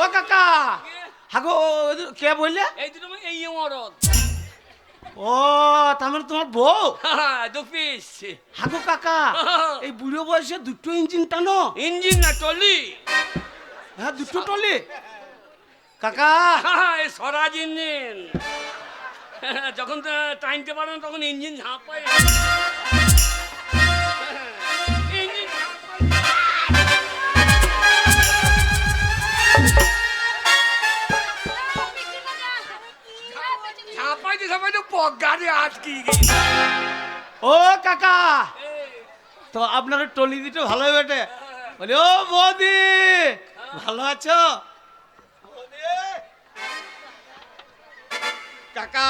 ও কাকা হাগো কে বললে? এই দুটো এই মরদ। ও তার মানে তোমার বউ? দু পিস। হাগো কাকা এই বুড়ো বয়সে দুটো ইঞ্জিন টানো? ইঞ্জিন না টলি। হ্যাঁ দুটো টলি কাকা। এই স্বরাজ ইঞ্জিন। যখন টাইনতে পারে না তখন ইঞ্জিন ঝাঁপায়। ইঞ্জিন ঝাঁপাইতে ঝাঁপাইতে পগারে আটকে গেছে। ও কাকা তো আপনার টলি দিতে ভালোই বেটে বলি। ও বৌদি ভালো আছো? কাকা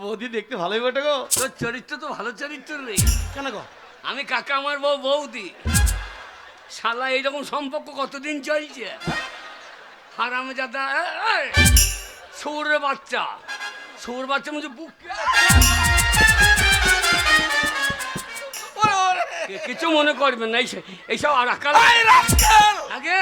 বৌদি দেখতে ভালোই বেটে গো। তোর চরিত্র তো ভালো চরিত্র রে। কেন গো? আমি কাকা, আমার বউ বৌদি। শালা এইরকম সম্পর্ক কতদিন চলছে? হারামজাদা সৌরের বাচ্চা, সৌর বাচ্চা মুঝে বুক কিছু মনে করবেন না। এইসব আর আগে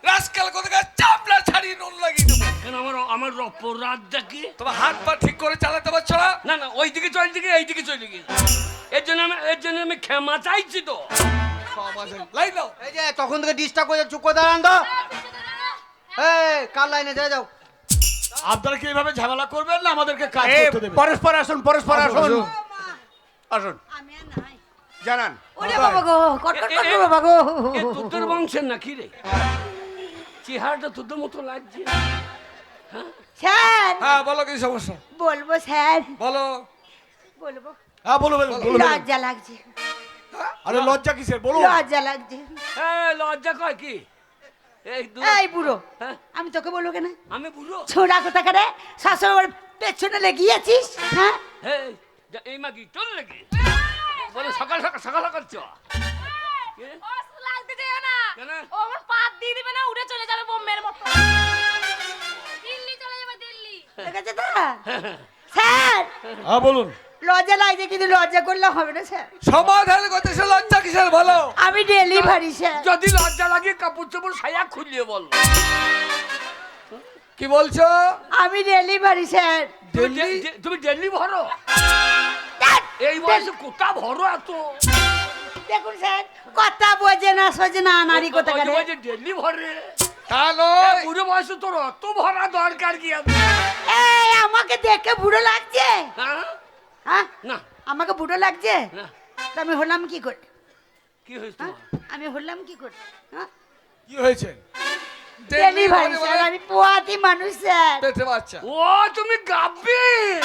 রাজকাল কোথাকার চাপলা ছাড়িয়ে নুন লাগিয়ে দেবো। কেন আমার অপরাধটা কি? তোমার হাত পা ঠিক করে চালাতে পারছো না? না না ওই দিকে চল দিকে এই দিকে চলে গেছে। এর জন্য আমি ক্ষমা চাইছি তো। লাইন দাও। এই যে তখন থেকে ডিস্টার্ব করে চুপ করে দাঁড়ান তো। এই কার লাইনে যায় যাও। আপনারা কি এইভাবে ঝামেলা করবেন না আমাদেরকে কাজ এই করতে দেবেন? পরস্পর আসুন, পরস্পর আসুন। আসুন আমি আর নাই। জানান। ওরে বাবা গো, কটকট করবে বাবা গো। এ তোদের বংশের নাকি রে? চেহারাটা তোদের মতো লাগছে। স্যার হ্যাঁ বলো কি সমস্যা বলবো স্যার, বলো। বলবো। হ্যাঁ বলো বলো বলো। লজ্জা লাগছে, আরে লজ্জা কিসের বলো? লজ্জা লাগছে। লজ্জা কয় কি? এই বুড়ো, হ্যাঁ? আমি তোকে বলবো কেন? আমি বুঝো। ছোড়া কোথাকারে শাশুড়ি পেছনে লেগিয়েছিস? হ্যাঁ এই মা কি তোর নাকি? বলে সকাল সকাল সকাল সকাল চ। কে? লাগতে যেও না। কেন? ও আমার পাত দিয়ে দিবে না, উড়ে চলে যাবে বোম্বের মতো। দিল্লি চলে যাবে দিল্লি। দেখেছে তো স্যার? হ্যাঁ বলুন। লজ্জা লাগছে কিন্তু লজ্জা করলে হবে না স্যার। সমাধান করতেছে লজ্জা কিসের বলো? আমি ডেলিভারি স্যার। যদি লজ্জা লাগে কাপড় চোপড় সায়া খুলিয়ে বল। কি বলছো? আমি ডেলিভারি স্যার। তুমি দিল্লি ভরো? এই বয়সে কোথা ভরো এত? দেখুন স্যার, কথা বোঝে না সোজে না নারী কোথাকারে। দিল্লি ভরে তা নয়। বুড়ো বয়সে তোর অত ভরা দরকার কি আছে? এই আমাকে দেখে বুড়ো লাগছে? হ্যাঁ? হ্যাঁ না আমাকে বুড়ো লাগছে? না। তা আমি হলাম কি করে? কি হয়েছে হ্যাঁ? তোমার? আমি হলাম কি করে? হ্যাঁ কি হয়েছে? ডেলিভারি স্যার, আমি পোয়াতি মানুষ স্যার। পেটে বাচ্চা। ও তুমি গাব্বিন।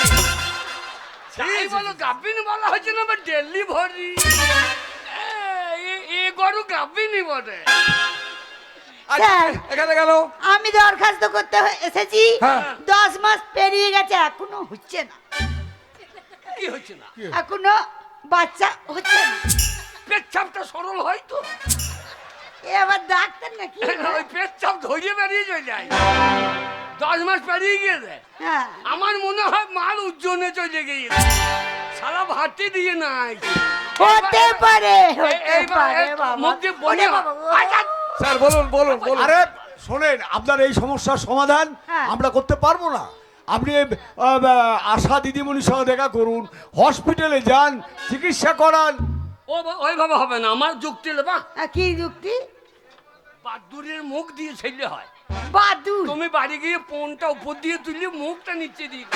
তাই বলো গাব্বিন বলা হচ্ছে না, বা দিল্লি ভরি। এ গরু গাব্বিনি বটে। স্যার এখানে গেল। আমি দরখাস্ত করতে এসেছি, হ্যাঁ। 10 মাস পেরিয়ে গেছে এখনো হচ্ছে না। কি হচ্ছে না? এখনো বাচ্চা হচ্ছে না। পেচ্ছাপটা সরল হয় তো? এ আবার ডাক্তার নাকি? ওই পেচ্ছাপ ধরিয়ে বেরিয়ে চলে যায়। 10 মাস পেরিয়ে গিয়েছে। হ্যাঁ আমার মনে হয় মাল উজ্জ্বলে চলে গিয়েছে। সারা ভাতি দিয়ে নাই। হতে পারে, হতে পারে বাবা। মুখ দিয়ে বলে ওরে বাবা গো। স্যার বলুন বলুন বলুন। আরে শোনেন, আপনার এই সমস্যার সমাধান হ্যাঁ। আমরা করতে পারবো না। আপনি আশা দিদিমণির সঙ্গে দেখা করুন, হসপিটালে যান, চিকিৎসা করান। ওইভাবে হবে না, আমার যুক্তি বা কি যুক্তি? বাদুরের মুখ দিয়ে ছেলে হয়। বাদুর? তুমি বাড়ি গিয়ে ফোনটা উপর দিয়ে তুলি, মুখটা নিচে দিয়ে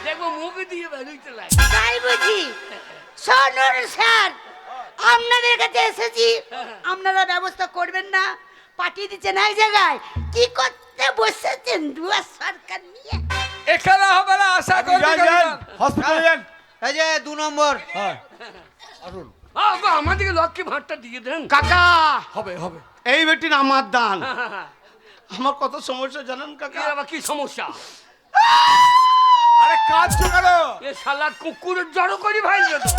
দেখবো মুখ দিয়ে বেরোইতে লাগে। তাই বুঝি? শুনুন স্যার, আপনাদের কাছে এসেছি, আপনারা ব্যবস্থা করবেন না? পাঠিয়ে দিচ্ছেন এক জায়গায়, কি করতে বসেছেন দুয়ার সরকার নিয়ে? এখানে হবে না, আশা করি যান যান হসপিটালে যান। এই যে 2 নম্বর। হ্যাঁ আসুন। আমাদেরকে লক্ষ্মী ভাঁড়টা দিয়ে দেন। কাকা হবে হবে। এই বেটির আমার দান। আমার কত সমস্যা জানেন কাকা? আবার কি সমস্যা? আরে কাঁদছো কেন? এ শালা কুকুরের জড়ো করি ভাইবে তো।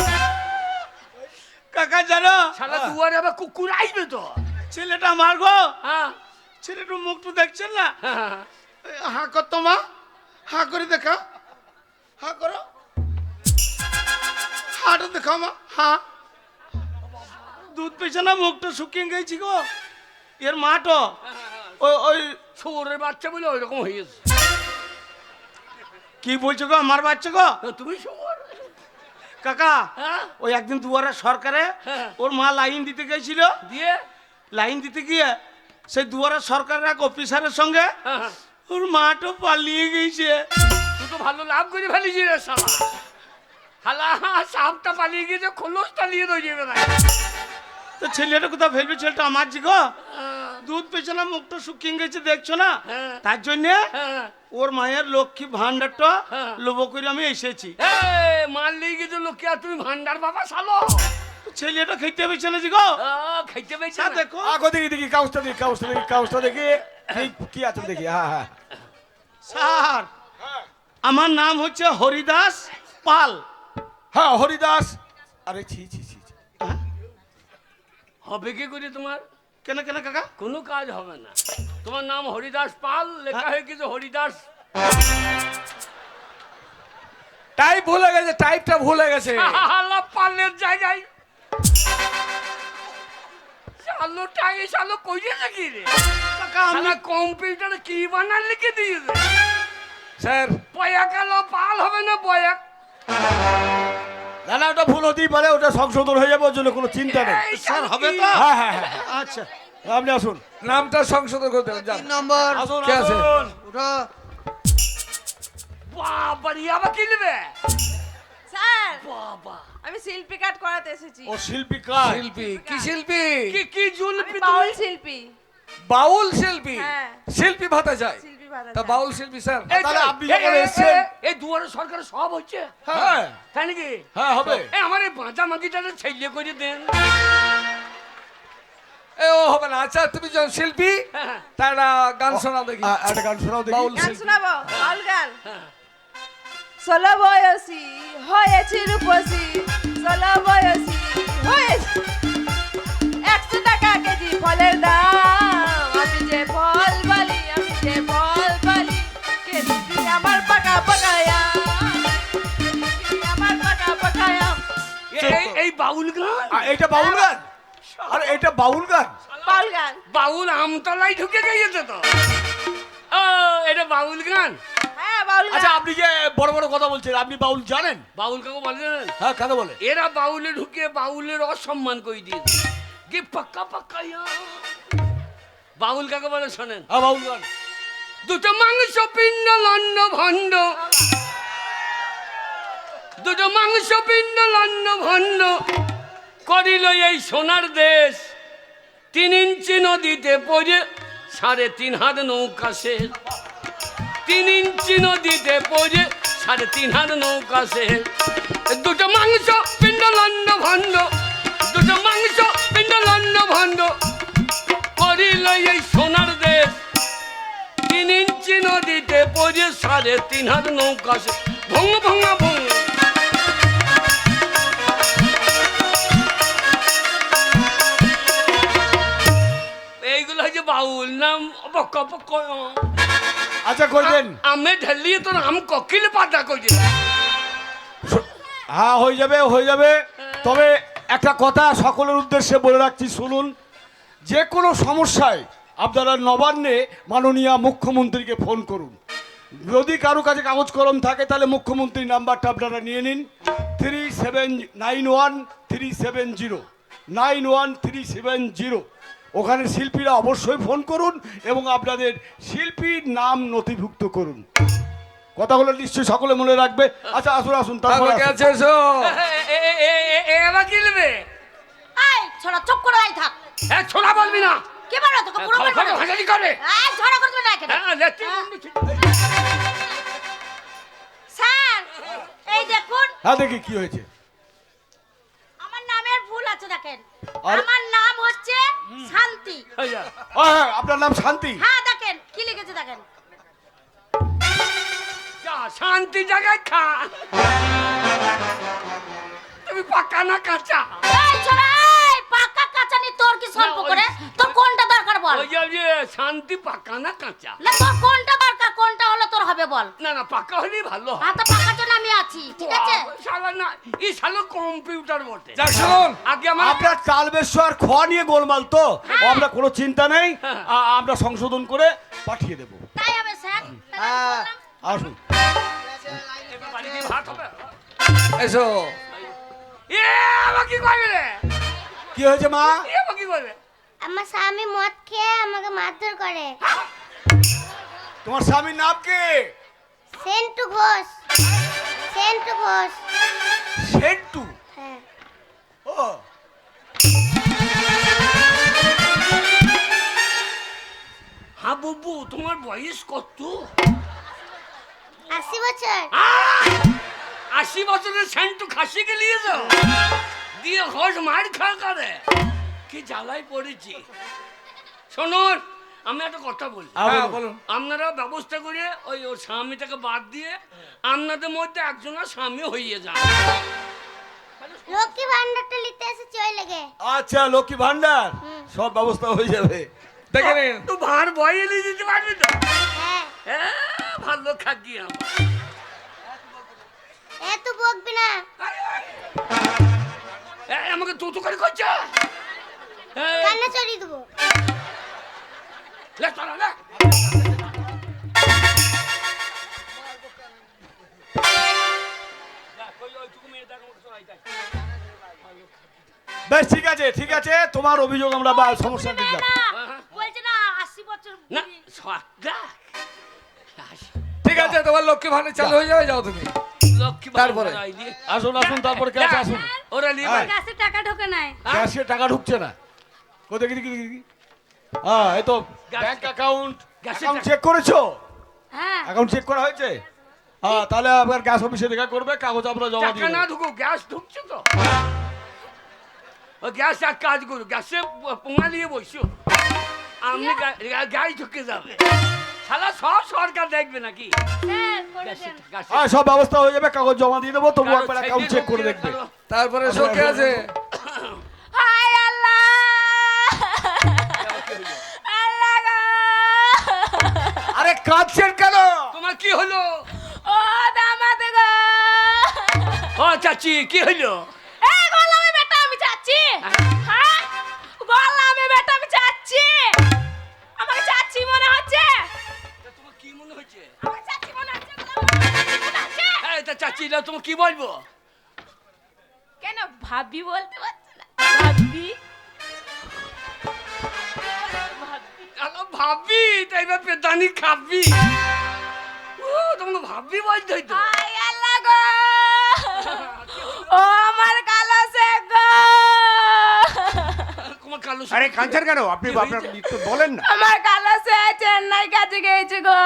কাকা জানো শালা দুয়ারে আবার কুকুর আইবে তো। ছেলেটা আমার গো। হ্যাঁ ছেলেটার মুখটা দেখছেন না? হ্যাঁ। হা কর তো মা, হা করে দেখা, হা করো, হাটা দেখাও মা, হা। দুধ পেছে না, মুখটা শুকিয়ে গেছি গো এর মাটো। ওই শুয়োরের বাচ্চা বলে ওইরকম হয়েছে। কি বলছো গো আমার বাচ্চা গো? তুমি শুয়োর? কাকা হ্যাঁ ওই একদিন দুয়ারে সরকারে হ্যাঁ। ওর মা লাইন দিতে গেছিল, দিয়ে লাইন দিতে গিয়ে সেই দুয়ারে সরকারের এক অফিসারের সঙ্গে হ্যাঁ, ওর মাটো পালিয়ে গেছে। তুই তো ভালো লাভ করে ফেলেছি রে শালা। হালা সাপটা পালিয়ে গিয়েছে, খোলস পালিয়ে রয়ে যাবে না। তো ছেলেটা কোথাও ফেলবে? ছেলেটা আমার জি গো, দুধ পেছনে মুখটা শুকিয়ে গেছে দেখছো না, হ্যাঁ। তার জন্য হ্যাঁ ওর মায়ের লক্ষ্মী ভান্ডারটা হ্যাঁ। লোভ করে আমি এসেছি। মারলি গেছে লোকে, আর তুমি ভান্ডার বাবা শালো। ছেলেটা খেতে পেয়েছে না জি গো। খাইতে পেয়েছে তা না? দেখো আগো দেখি দেখি কাগজটা দেখি, কাগজটা দেখি, কাগজটা দেখি কি আছে দেখি। হ্যাঁ হ্যাঁ স্যার আমার নাম হচ্ছে হরিদাস পাল। হ্যাঁ হরিদাস। আরে ছি ছি ছি ছি। হবে কি করে তোমার? কেন কেন কাকা? কোনো কাজ হবে না। তোমার নাম হরিদাস পাল, লেখা হয়ে গেছে হরিদাস। টাইপ ভুলে গেছে, টাইপটা ভুলে গেছে। হালা পালের জায়গায় শালো টাই শালো কইছে কি রে? কাকা আমি শালা কম্পিউটারে কি বানান লিখে দিয়েছে? স্যার বয়া কালো পাল হবে না বয়া? না না ওটা ভুল হতেই পারে, ওটা সংশোধন হয়ে যাবে, ওর জন্য কোনো চিন্তা নেই। এই স্যার শালা হবে কি? তো? হ্যাঁ হ্যাঁ হ্যাঁ আচ্ছা আপনি আসুন। নামটা সংশোধন করতে হবে, যান। 3 নম্বর আসুন কে আছে? আসুন। উঠো। বাবা রে, আবার কি নেবে? স্যার বাবা আমি শিল্পী কাট করাতে এসেছি। ও শিল্পী কাজ। শিল্পী কি শিল্পী? কি কি আমি জুলপি বাউল তুমি? শিল্পী। বাউল শিল্পী। হ্যাঁ। শিল্পী ভাতা যায়। শিল্পী ভাতা তা চাই। বাউল শিল্পী স্যার। এই তাহলে যে, আপনি যখন এই, এসছেন। এই দুয়ারে সরকারের সব হচ্ছে, হ্যাঁ তাই নাকি? হ্যাঁ হবে। এই আমার এই বাঁচা মাগিটারে ছেলে করে দেন। এ ও হবে না। আচ্ছা তুমি যখন শিল্পী, হ্যাঁ। তার একটা গান শোনাও দেখি। একটা গান শোনাও দেখি। বাউল গান শিল্পী। শোনাবো? বাউল গান। 16 বয়সী হয়েছি রূপসী, 16 বয়সী হয়েছি। 100 টাকা কেজি ফলের দাম, আমি যে ফল বলি, আমি যে ফল বলি, কে দিবি আমার পাকা পাকায়া, আমার পাকা পাকায়া। এই বাউল গান, এইটা বাউল গান? আরে এটা বাউল গান? বাউল গান। বাউল আমতলায় ঢুকে গিয়েছে তো। ও এটা বাউল গান। হ্যাঁ বাউল আচ্ছা গান। আপনি যে বড় বড় কথা বলছেন, আপনি বাউল জানেন? বাউল কাকু বলেন, হ্যাঁ কাকে বলে? এরা বাউলে ঢুকে বাউলের অসম্মান করে দিয়েছে। কি পাক্কা পাক্কা ইয়া। বাউল কাকে বলে শোনেন। হ্যাঁ বাউল গান। দুটো মাংস পিণ্ড লন্ন ভণ্ড, দুটো মাংস পিণ্ড লন্ন ভণ্ড করিল এই সোনার দেশ। 3 ইঞ্চি নদীতে পড়ে 3.5 হাত নৌকা শেষ। 3 ইঞ্চি নদীতে পড়ে 3.5 হাত নৌকা শেষ। দুটো মাংস পিণ্ড লন্ন ভণ্ড, দুটো মাংস পিণ্ড লন্ন ভণ্ড করিল এই সোনার দেশ। 3 ইঞ্চি নদীতে পড়ে 3.5 হাত নৌকা শেষ। ভঙ্গ ভঙ্গ ভঙ্গ। এইগুলো হচ্ছে বাউল নাম। বক্ক বক্ক। আচ্ছা করবেন। আমি ঢেলিয়ে তোর আম ককিল পাতা কইছে। হ্যাঁ হয়ে যাবে হয়ে যাবে। তবে একটা কথা সকলের উদ্দেশ্যে বলে রাখছি, শুনুন। যে কোনো সমস্যায় আপনারা নবান্নে মাননীয় মুখ্যমন্ত্রীকে ফোন করুন। যদি কারো কাছে কাগজ কলম থাকে তাহলে মুখ্যমন্ত্রীর নাম্বারটা আপনারা নিয়ে নিন। 3791-370 ওখানে শিল্পীরা অবশ্যই ফোন করুন এবং আপনাদের শিল্পীর নাম নথিভুক্ত করুন। কথাগুলো নিশ্চয়ই সকলে মনে রাখবে। আচ্ছা আসুন আসুন তারপর তারপর কে আছে এসো? এবার কি নেবে? এই ছোড়া চুপ করে দাঁড়িয়ে থাক। হ্যাঁ ছোড়া বলবি না। কি বলো তোকে পুরো বলবো না। হাজারি করে। এই ঝগড়া করবে না এখানে। হ্যাঁ লেটি। স্যার এই দেখুন হ্যাঁ দেখি কি হয়েছে। আমার নামের ভুল আছে দেখেন। আর- আমার নাম হচ্ছে শান্তি। হ্যাঁ আপনার নাম শান্তি? হ্যাঁ দেখেন কি লিখেছে দেখেন। যা শান্তি জায়গায় খা। তুমি পাকা না কাঁচা? এই ছোড়া এই পাকা কাঁচা নি তোর কি সম্পর্ক ওই- রে? তোর কোনটা দরকার বল? ওই যে শান্তি পাকা না কাঁচা? না তোর কোনটা দরকার, কোনটা হলো তোর হবে বল? না না পাকা হলেই ভালো হয়। হ্যাঁ তো পাকার জন্য আমি আছি ঠিক আছে শালা না এই শালা কম্পিউটার বটে যাক শুনুন, আগে আমার আপনার তালবেশ্ব আর খ নিয়ে গোলমাল তো আমরা কোনো চিন্তা নেই, আমরা সংশোধন করে পাঠিয়ে দেবো। তাই হবে স্যার তাহলে আমি হ্যাঁ। বললাম। আসুন। বাড়িতে ভাত হবে এসো। এ আমার কি করবে রে কি হয়েছে মা? এ আমার কি করবে আমার স্বামী মদ খেয়ে আমাকে মারধর করে। তোমার স্বামীর নাম কি? সেন্টু ঘোষ। সেন্টু ঘোষ। সেন্টু। হ্যাঁ। ও হ্যাঁ বুবু তোমার বয়স কত 80 বছর। 80 বছরের সেন্টু খাসি গেলিয়ে যাও দিয়ে ঘষ মার খা করে কি জ্বালায় পড়েছি শুনুন আমি একটা কথা বলি হ্যাঁ বলুন। আপনারা ব্যবস্থা করে ওই ওর স্বামীটাকে বাদ দিয়ে আপনাদের মধ্যে একজনের স্বামী হইয়ে যান লক্ষ্মী ভান্ডারটা নিতে এসে চলে গে। আচ্ছা, লক্ষ্মী ভান্ডার সব ব্যবস্থা হয়ে যাবে। দেখে নিন। তো ভার বয়ে নিয়ে যেতে পারবি তো হ্যাঁ। ভালো খাকি আমার এত বকবি না। আমাকে তু করে করছে কান্না চড়িয়ে দেবো। বেশ ঠিক আছে, ঠিক আছে, তোমার অভিযোগ আমরা সমস্যা দিলাম। না বলছে না 80 বছর না বুড়ি। ঠিক আছে, তোমার লক্ষ্মী ভান্ডার চালু হয়ে যাবে, যাও তুমি। লক্ষ্মী তারপরে? আসুন আসুন, তারপর কে আছে আসুন। ওরা নিয়ে হ্যাঁ। কাছে টাকা ঢোকে নাই ক্যাশে টাকা ঢুকছে না কোথায়? কি হ্যাঁ, এই তো ব্যাংক অ্যাকাউন্ট গ্যাসের চেক করেছো? হ্যাঁ অ্যাকাউন্ট চেক করা হয়েছে? হ্যাঁ, তাহলে আপনার গ্যাস অফিসে দেখা করবে, কাগজ আমরা জমা টাকা দিয়ে না দেবো। ঢুকো গ্যাস ঢুকছে তো ও গ্যাস এক কাজ করো গ্যাসে পোঙা নিয়ে বসো আপনি গ্যাস ঢুকে যাবে শালা সব সরকার দেখবে নাকি স্যার করে গ্যাসে দেন গ্যাসে হ্যাঁ, সব ব্যবস্থা হয়ে যাবে, কাগজ জমা দিয়ে দেবো, তবু কারো একবার ছেলে অ্যাকাউন্ট চেক করে ঢুকে, দেখবে। কারো- তারপরে শোকে আছে। হাই আল্লাহ আল্লাহ গো! আরে কাঁদছেন কেন? তোমার কি হলো ও দামাদ গো! ও চাচি কি হলো এই গোলামে বেটা আমি যাচ্ছি হ্যাঁ গোলামে বেটা আমি যাচ্ছি আমাকে যাচ্ছি মনে হচ্ছে তোমার কি মনে হচ্ছে আমাকে যাচ্ছি মনে হচ্ছে গোলামে মনে হচ্ছে এই তা চাচি না তোমার কি বলবো কেন ভাবি বলতে পারছি না ভাবি ভাবি তাই বা পেদানি খাবি ও তোমাকে ভাবি বলতে হইতো হাই আল্লাহ গো ও আমার কালো সে গো তোমার কালো আরে কাঁদছেন কেন? আপনি আপনার একটু বলেন না। আমার কালো সে চেন্নাই কাছে গেছে গো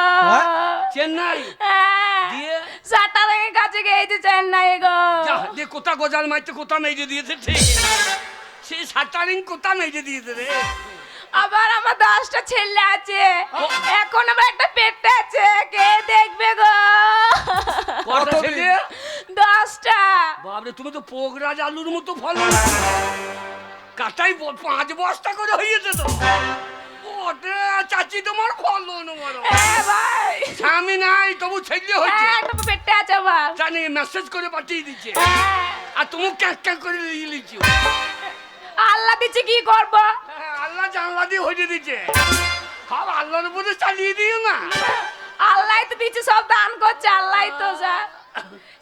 চেন্নাই হ্যাঁ দিয়ে? সাটারের কাছে গেছে চেন্নাই গো যা দে কোথা গজাল মারতে কোথা মেজে দিয়েছে ঠিক সেই সাতারিং কোথা মেজে দিয়েছে রে আবার আমার 10টা ছেলে আছে এখন আবার একটা পেটে আছে কে দেখবে গো কত ছেলে 10টা বাবরে তুমি তো পোগরাজ আলুর মতো ফল কাটাই 5 বস্তা করে হয়েছে তো ওরে চাচি তোমার ফলন বড় এ ভাই স্বামী নাই তবু ছেলে হয়েছে হ্যাঁ একটা পেটে আছে আবার জানি মেসেজ করে পাঠিয়ে দিচ্ছে হ্যাঁ, আর তুমি ক্যাক ক্যাক করে নিয়ে লিখছো আল্লাহ দিচ্ছে কি করব আল্লাহ জানলা দিয়ে হয়ে দিচ্ছে সব আল্লাহর উপরে চালিয়ে দিও না আল্লাহ তো দিচ্ছে সব দান করছে আল্লাহ তো যা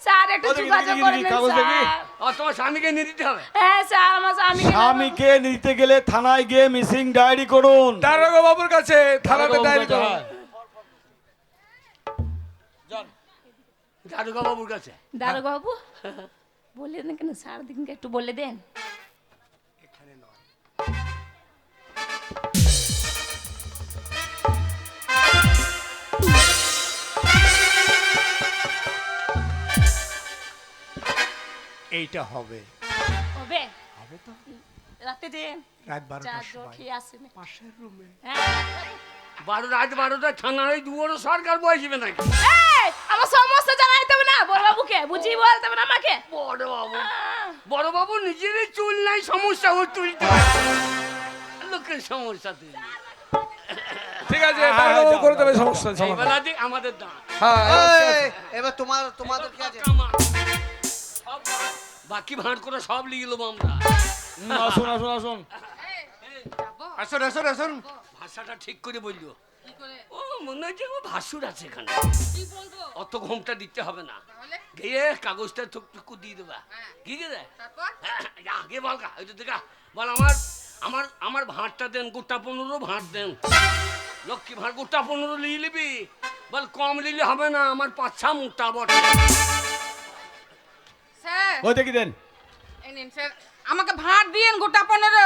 স্যার একটু ও দেখি, যোগাযোগ দেখি, করে দেখি, নেন কাগজ দেখি। স্যার আর তোমার স্বামীকে নিয়ে দিতে হবে হ্যাঁ স্যার আমার স্বামীকে স্বামীকে নিতে গেলে থানায় গিয়ে মিসিং ডায়েরি করুন। দারোগা বাবুর কাছে থানাতে ডায়েরি করো। হ্যাঁ। দারোগা বাবুর কাছে দারোগা বাবু বলে দেন কেন স্যার দিনকে একটু বলে দেন এইটা হবে হবে রাতে যে রাত চা 12টার জল সময় খেয়ে আসেন পাশের রুমে। হ্যাঁ রাত 12টা থানায় দুয়ার সরকার বসবে নাকি এই, আমার সমস্যা জানাইতে হবে না বড় বাবুকে বুঝি বলতে হবে না আমাকে বড় বাবু নিজেরই চুল নাই সমস্যা ও তুলতে পারে না। লোকের সমস্যা তুই ঠিক আছে, দারোগা বাবু করে দেবে, সমস্যা এই সমাধান। বেলা আমাদের দাঁত হ্যাঁ এই, এবার তোমাদের কি আছে? সব বাকি ভাঁড় করে সব লিয়ে গেলাম আমরা। আসুন আসুন আসুন। আসুন আসুন আসুন। ভাষাটা ঠিক করে বললো। ও মনে হচ্ছে ও ভাসুর আছে এখানে। অত ঘুমটা দিতে হবে না, গিয়ে কাগজটা টুকটুকু দিয়ে দেবা। কি রে আগে বল গা, ওই তো দেখা বল আমার ভাঁড়টা দেন, গোটা 15 ভাঁড় দেন। লক্ষ্মী ভাঁড় গোটা 15 নিয়ে নিবি, বল কম নিলে হবে না, আমার 5-6 মোটা বটে। স্যার ওই দেখি দেন। এই নিন স্যার, আমাকে ভাত দিয়েন গোটা 15।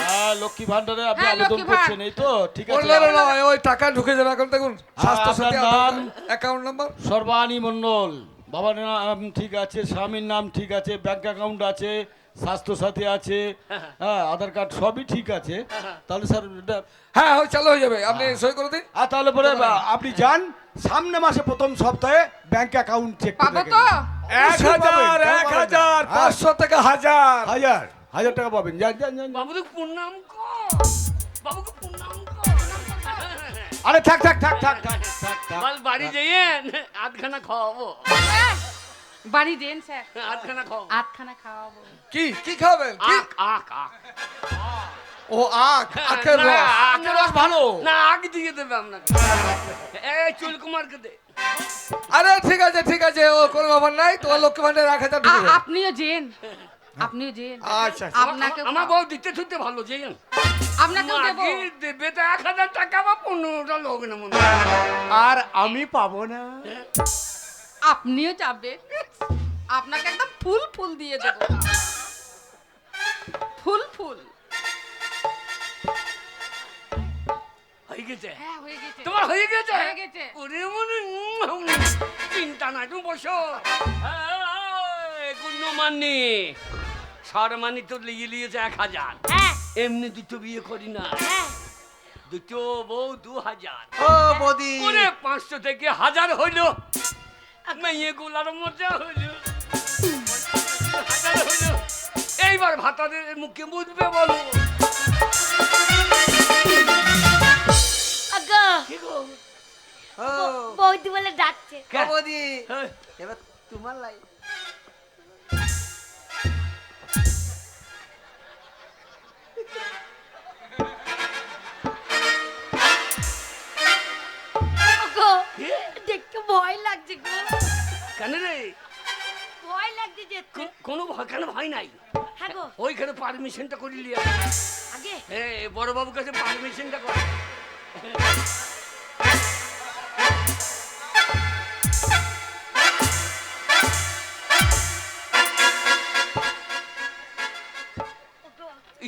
হ্যাঁ, লক্ষ্মী ভান্ডারে আপনি হ্যাঁ, আবেদন লক্ষ্মী ভান্ডার। করছেন, এই তো ঠিক আছে। বললেন নয়, ওই টাকা ঢুকে যাবে এখন। দেখুন স্বাস্থ্য সাথী আপনার নাম? Account number. সর্বাণী মণ্ডল, বাবার নাম ঠিক আছে, স্বামীর নাম ঠিক আছে, ব্যাংক অ্যাকাউন্ট আছে, স্বাস্থ্য সাথী আছে, হ্যাঁ আধার কার্ড সবই ঠিক আছে। তাহলে স্যার হ্যাঁ হয়, চালু হয়ে যাবে, আপনি সই করে দিন। আর তাহলে পরে আপনি যান, সামনে মাসে প্রথম সপ্তাহে ব্যাংক অ্যাকাউন্ট চেক পাবো তো? 1000 500 থেকে 1000। 1000 টাকা পাবেন। যান যান যান। বাবুকে প্রণাম কর, বাবুকে প্রণাম কর। আরে থাক থাক থাক থাক থাক থাক থাক। বল বাড়ি যাইয়েন, আধখানা খাওয়াবো। বাড়ি দেন স্যার, আধখানা খাওয়াবো। আটখানা খাওয়াবো। কি খাবেন? কি? আখ আখ আখ ও আখের রস। আখের রস ভালো না, আখ দিয়ে দেবে আপনাকে। এই চুল কুমারকে দে। আরে ঠিক আছে ঠিক আছে, ও কোনো ব্যাপার নাই, তোমার লক্ষ্মী ভান্ডারে 1000 ঢুকে যাবে। আপনিও যেন, আপনিও যেন। আচ্ছা আপনাকে আমার বউ দিতে থুতে ভালো যাইয়েন। আপনাকেও দেবো। মাগি দেবে তো 1000 টাকা বা 15টা লোক না মনে হয়। আর আমি পাবো না। আপনিও যাবেন, আপনাকে একদম ফুল ফুল দিয়ে দেবো। ফুল ফুল। হয়ে গেছে? হ্যাঁ হয়ে গেছে। তোমার হয়ে গেছে? হয়ে গেছে। ওরে মনে চিন্তা নাই, তুমি বসো। গুণমানি সরমানি তো লিয়েছে 1000। হ্যাঁ এমনি দুটো বিয়ে করি না, হ্যাঁ দুটো বউ 2000। ও বৌদি, ওরে 500 থেকে 1000 হইলো, মেয়ে গুলার মজা হইলো, 1000 হইলো। এইবার ভাতাদের মুখে বুঝবে বলো। আগা কি গো? ও বৌদি বলে ডাকছে। ও বৌদি, হ্যাঁ। এবার তোমার লাই। গো দেখতে ভয় লাগছে গো, কেন রে? ভয় লাগছে যেতে। কোনো ভয়, কেন ভয় নাই? হ্যাঁ গো ওইখানে পারমিশনটা করে লিয়া। আগে বড় বাবুর কাছে পারমিশনটা কর।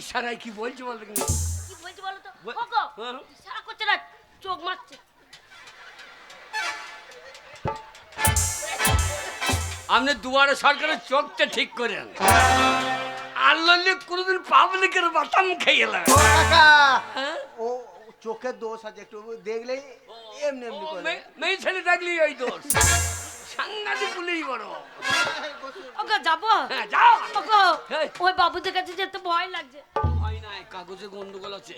ইশারায় কি বলছে বল দেখি। কি বলছি বলো তো? বল- ও গো হ্যাঁ। ইশারা করছে না, চোখ মারছে। আপনি দুয়ারে সরকারের চোখটা ঠিক করেন। আল্লাহ কোনোদিন পাবলিকের বাতাম খেয়ে এলাম। ও কাকা, হ্যাঁ? ও চোখের দোষ আছে, একটু দেখলেই এমনি এমনি করে। মেয়ে ছেলে দেখলি ওই দোষ, সাংঘাতিক পুলিশ বড়। ও গো যাবো? হ্যাঁ যাও। ও গো এই। ওই বাবুদের কাছে যেতে ভয় লাগছে। হয় না, কাগজে গন্ডগোল আছে,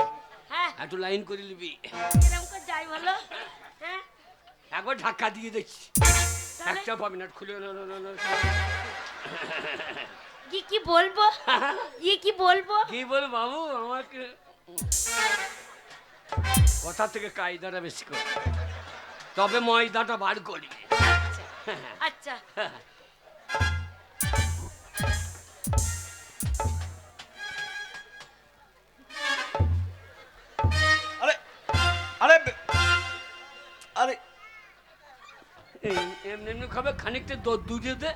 হ্যাঁ একটু লাইন করে নিবি। এরকম করে যাই বলো। হ্যাঁ একবার ধাক্কা দিয়ে দেখছি, তাহলে? একটা পাবি না, খুলে কি বলবো? কি বলবো? কি বল বাবু, আমাকে কথা থেকে কায়দাটা বেশি করে, তবে ময়দাটা বার করি। আচ্ছা আরে আরে আরে এমনি এমনি খাবে, খানিকটা দুধে দে,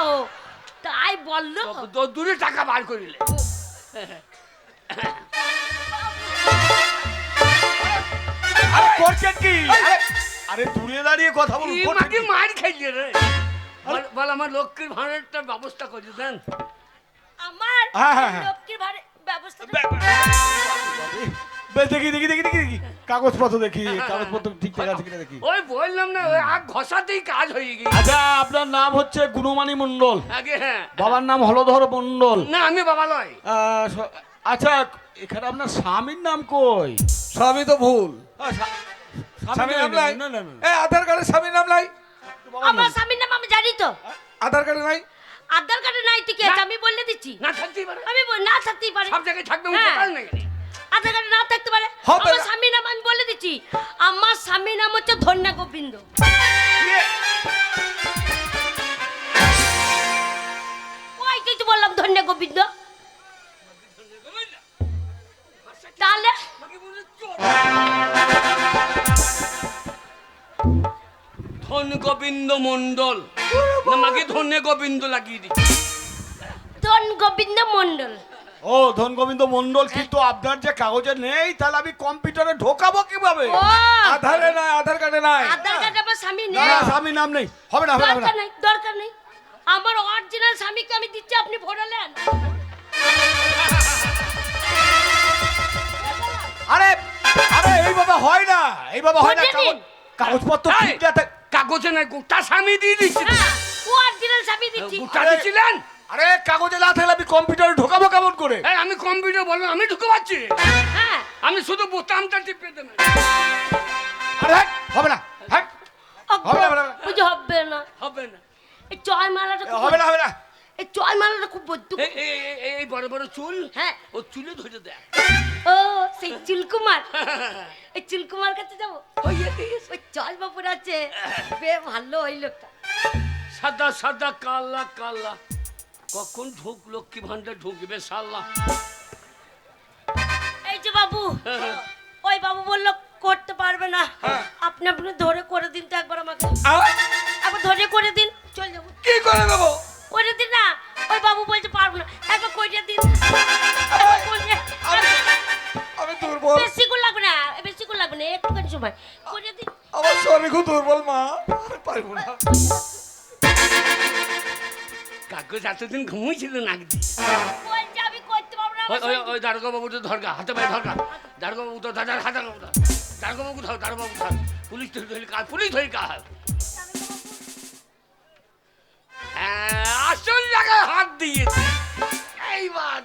ও তাই বললো। দূরে টাকা বার করিলে। আরে করছেন কি? আরে দূরে দাঁড়িয়ে কথা বলুন। এই করছেন মাকে কি? মার খাইলে রে। বল আমার লক্ষ্মীর ভাঁড়েরটা ব্যবস্থা করে দেন। আমার হ্যাঁ, হ্যাঁ, হ্যাঁ। লক্ষ্মীর ভাড়ে ব্যবস্থা বেশ, দেখি দেখি দেখি দেখি দেখি কাগজপত্র দেখি, কাগজপত্র ঠিকঠাক আছে কিনা দেখি। ওই বললাম না, ওই আগ ঘষাতেই কাজ হয়ে গেছে। আচ্ছা, আপনার নাম হচ্ছে গুণমানী মণ্ডল, আগে হ্যাঁ, বাবার নাম হলধর মণ্ডল। না আমি বাবা লয়। আচ্ছা, এখানে আপনার স্বামীর নাম কই? সবই তো ভুল। স্বামীর নাম নাই? না, না, না। এই আধার কার্ডে স্বামীর নাম নাই? আমার স্বামীর নাম আমি জানি তো। আধার কার্ডে নাই? আধার কার্ডে নাই ঠিক আছে, আমি বলে দিচ্ছি। না থাকতেই পারে, আমি না থাকতেই পারে, সব জায়গায় থাকবে হ্যাঁ। কারণ নেই। আধার কার্ডে না থাকতে পারে। হবে আমার না। স্বামীর নাম আমি বলে দিচ্ছি, আমার স্বামীর নাম হচ্ছে ধন্যা গোবিন্দ। ওই কিছু বললাম ধন্যা গোবিন্দ, তাহলে ধন গোবিন্দ মন্ডল না মাকে ধন্য গোবিন্দ লাগিয়ে দিচ্ছি। ধন গোবিন্দ মন্ডল। ও ধন গোবিন্দ মন্ডল, কিন্তু আপনার যে কাগজে নেই, তাহলে আমি কম্পিউটারে ঢোকাবো কিভাবে? ও আধারে নাই, আধার কার্ডে নাই। আধার কার্ডে আমার স্বামী না নেই। না, স্বামী নাম নেই, হবে না, হবে না, হবে না। দরকার নেই, দরকার নেই। আমার অরিজিনাল স্বামীকে আমি দিচ্ছি, আপনি ভোটালেন। আরে আরে এইভাবে হয় না, এইভাবে হয় না। ভোটে নিন। কাগজপত্র এই, ঠিক আছে। কাগজে নাই গোটা স্বামী দিয়ে দিচ্ছি। হ্যাঁ, অরিজিনাল স্বামী দিচ্ছি। গোটা দিচ্ছিলেন? আরে কাগজে না থাকলে আমি কম্পিউটারে ঢোকাবো কেমন করে? এই, আমি কম্পিউটার বলবো, আমি ঢুকে পাচ্ছি। হ্যাঁ, আমি শুধু বোতামটা টিপে দেবেন। আরে হ্যাট, হবে না, হ্যাট, হবে না, হবে না। বুঝে হবে না। হবে না। এই জয়মালাটা খুব হবে না, হবে না। এই জয়মালাটা খুব বদ্ধ। এই বড় বড় চুল, হ্যাঁ। ও চুলে ধরে দেয়। ও সেই চুলকুমার, এই চুলকুমার কাছে যাবো। ওই জয় বাপুর আছে, বে ভালো ওই লোকটা। সাদা সাদা কালা কালা, কখন ঢুক লক্ষ্মী ভান্ডার ঢুকবে সাল্লা। এই যে বাবু, ওই বাবু বললো করতে পারবে না, আপনি আপনি ধরে করে দিন তো একবার আমাকে, একবার ধরে করে দিন, চল যাবো। কি করে দেবো? করে দিন না, ওই বাবু বলতে পারবো না, একবার করে দিন। একবার করে- আমি দুর্বল, বেশি করে লাগবে না, বেশি করে লাগবে না, একটুখানি সময় করে দিন। আমার শরীর খুব দুর্বল মা, আমি পারবো না। কাগজ এতদিন ঘুমোইছিল নাক দিয়ে। বলছে আমি করতে পারবো না, আমার ওই দারোগা বাবু তো ধরগা, হাতে পায়ে ধরগা। দারোগা বাবু তো দাদার হাতে ধর। দারোগা বাবু ধর, দারোগা বাবু ধর। পুলিশ ধরি কাজ, পুলিশ ধরি কাজ। আসল জায়গায় হাত দিয়েছে। এইবার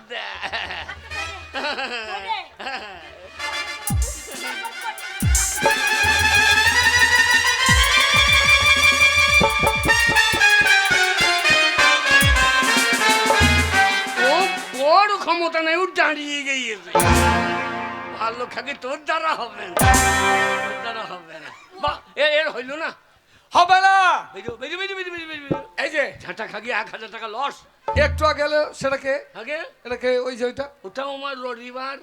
ও বড় ক্ষমতা নেই, ও দাঁড়িয়ে গিয়েছে। ভালো খাকে তোর দ্বারা হবে না, তোর দ্বারা হবে না। বাহ, এর হইল না। হবে না। বেরো বেরো বেরো বেরো বেরো বেরো। এই যে ঝাঁটা খাগি 1000 টাকা লস। একটু আগে এলো, সেটাকে আগে এটাকে ওই যে ওইটা ওটাও আমার রবিবার।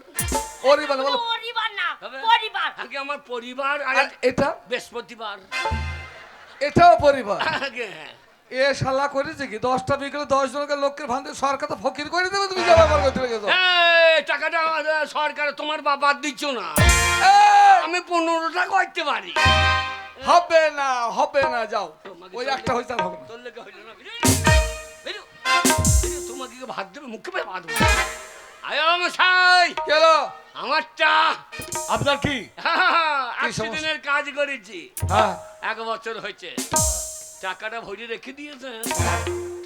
ওরই বানা বলো। পরিবার না, হবে? পরিবার। আগে আমার পরিবার, আর আর এটা বৃহস্পতিবার। এটাও পরিবার। আগে হ্যাঁ। এ শালা করেছে কি 10টা বিকেলে 10 জনকে লোকের ভান্ডে সরকার তো ফকির করে দেবে, তুমি যা ব্যবহার করতে গেছো। এই টাকাটা সরকার তোমার বাবা দিচ্ছ না, আমি 15টা করতে পারি। হবে না, হবে না, যাও। তোমাকে ওই চলে- একটা হইছে আর হবে না। তোর লেগে হইল না। বেরো, বেরো, তোমাকে কি ভাত দেবে, মুখে পেয়ে ভাত দেবে। আয় মশাই, কেন? আমারটা আপনার কি? 80 দিনের কাজ করেছি, হ্যাঁ 1 বছর হয়েছে। টাকাটা ভরে রেখে দিয়েছেন,